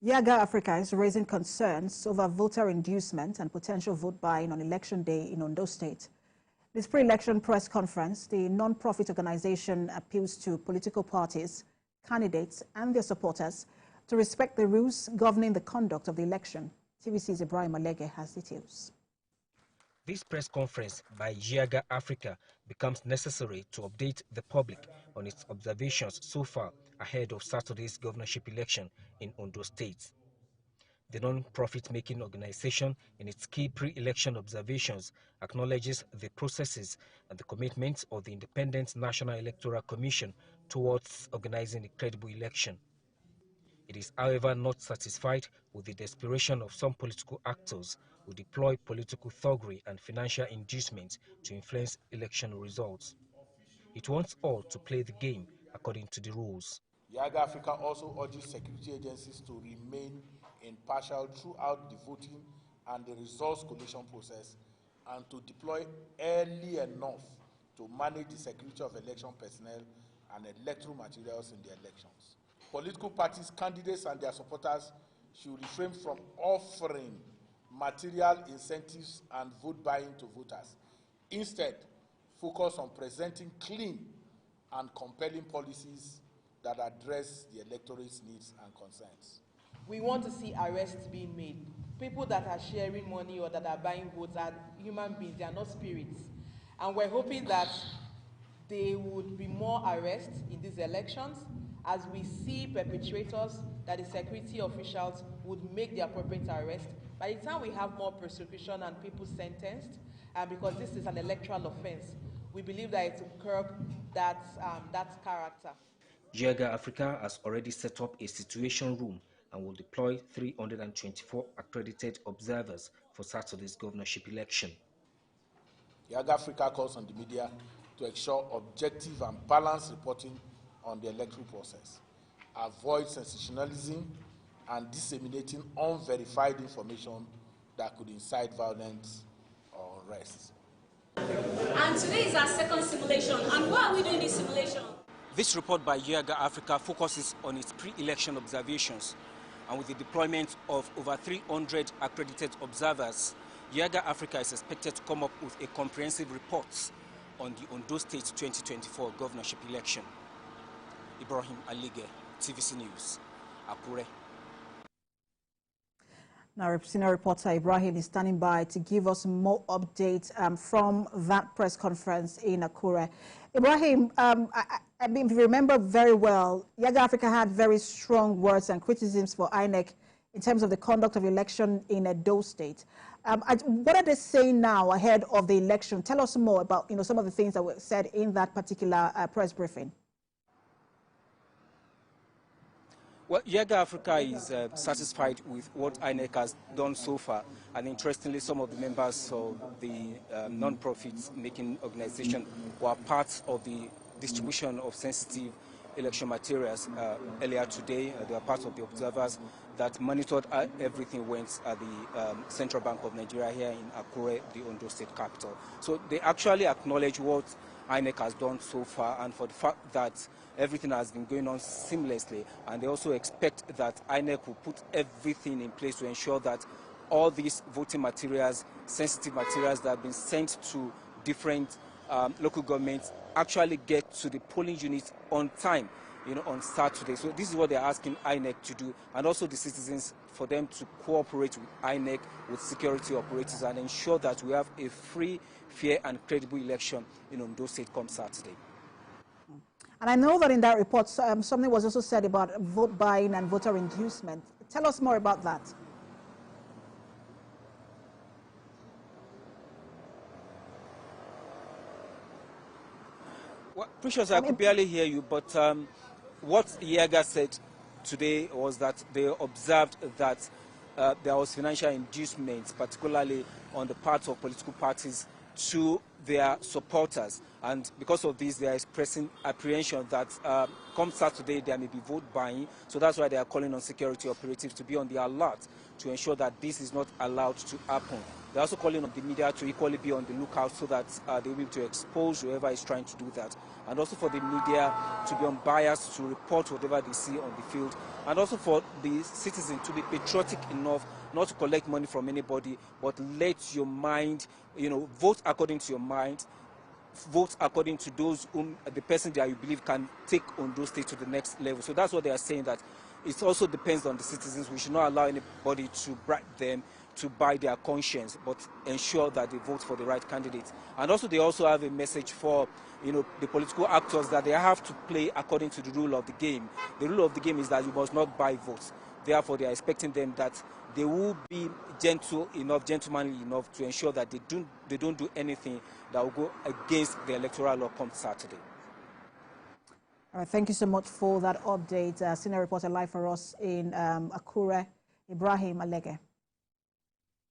Yiaga Africa is raising concerns over voter inducement and potential vote buying on election day in Ondo State. This pre-election press conference, the non-profit organization appeals to political parties, candidates and their supporters to respect the rules governing the conduct of the election. TVC's Ibrahim Alege has details. This press conference by Yiaga Africa becomes necessary to update the public on its observations so far ahead of Saturday's governorship election in Ondo State. The non-profit-making organization, in its key pre-election observations, acknowledges the processes and the commitment of the Independent National Electoral Commission towards organizing a credible election. It is, however, not satisfied with the desperation of some political actors who deploy political thuggery and financial inducement to influence election results. It wants all to play the game according to the rules. Yiaga Africa also urges security agencies to remain impartial throughout the voting and the results collation process and to deploy early enough to manage the security of election personnel and electoral materials in the elections. Political parties, candidates and their supporters should refrain from offering material incentives and vote buying to voters. Instead, focus on presenting clean and compelling policies that address the electorate's needs and concerns. We want to see arrests being made. People that are sharing money or that are buying votes are human beings, they are not spirits. And we're hoping that there would be more arrests in these elections as we see perpetrators, that the security officials would make the appropriate arrest. By the time we have more prosecution and people sentenced, because this is an electoral offense, we believe that it will curb that character. Yiaga Africa has already set up a situation room and will deploy 324 accredited observers for Saturday's governorship election. Yiaga Africa calls on the media to ensure objective and balanced reporting on the electoral process, avoid sensationalism and disseminating unverified information that could incite violence or unrest. And today is our second simulation. And why are we doing this simulation? This report by Yiaga Africa focuses on its pre-election observations, and with the deployment of over 300 accredited observers, Yiaga Africa is expected to come up with a comprehensive report on the Ondo State 2024 governorship election. Ibrahim Alege, TVC News, Akure. Now, senior reporter Ibrahim is standing by to give us more updates from that press conference in Akure. Ibrahim, I mean, if you remember very well, Yiaga Africa had very strong words and criticisms for INEC in terms of the conduct of election in Ondo State. What are they saying now ahead of the election? Tell us more about some of the things that were said in that particular press briefing. Well, Yiaga Africa is satisfied with what INEC has done so far, and interestingly, some of the members of the non-profit making organization were part of the distribution of sensitive election materials earlier today. They are part of the observers that monitored how everything went at the Central Bank of Nigeria here in Akure, the Ondo State capital. So they actually acknowledge what INEC has done so far and for the fact that everything has been going on seamlessly, and they also expect that INEC will put everything in place to ensure that all these voting materials, sensitive materials that have been sent to different local governments actually get to the polling units on time, on Saturday. So this is what they're asking INEC to do, and also the citizens, for them to cooperate with INEC, with security operators, and ensure that we have a free, fair and credible election in Ondo State come Saturday. And I know that in that report, something was also said about vote buying and voter inducement. Tell us more about that. Well, Precious, I could barely hear you, but what Yiaga said today was that they observed that there was financial inducement, particularly on the part of political parties, to their supporters. And because of this, they are expressing apprehension that come Saturday there may be vote buying. So that's why they are calling on security operatives to be on the alert to ensure that this is not allowed to happen. They're also calling on the media to equally be on the lookout so that they will be able to expose whoever is trying to do that. And also for the media to be unbiased to report whatever they see on the field. And also for the citizen to be patriotic enough not to collect money from anybody, but let your mind, vote according to your mind. Vote according to those whom the person that you believe can take Ondo State to the next level. So that's what they are saying, that it also depends on the citizens. We should not allow anybody to bribe them to buy their conscience, but ensure that they vote for the right candidate. And also they also have a message for the political actors that they have to play according to the rule of the game. The rule of the game is that you must not buy votes. Therefore, they are expecting them that they will be gentle enough, gentlemanly enough to ensure that they don't do anything that will go against the electoral law come Saturday. All right, thank you so much for that update. Senior reporter live for us in Akure, Ibrahim Alege.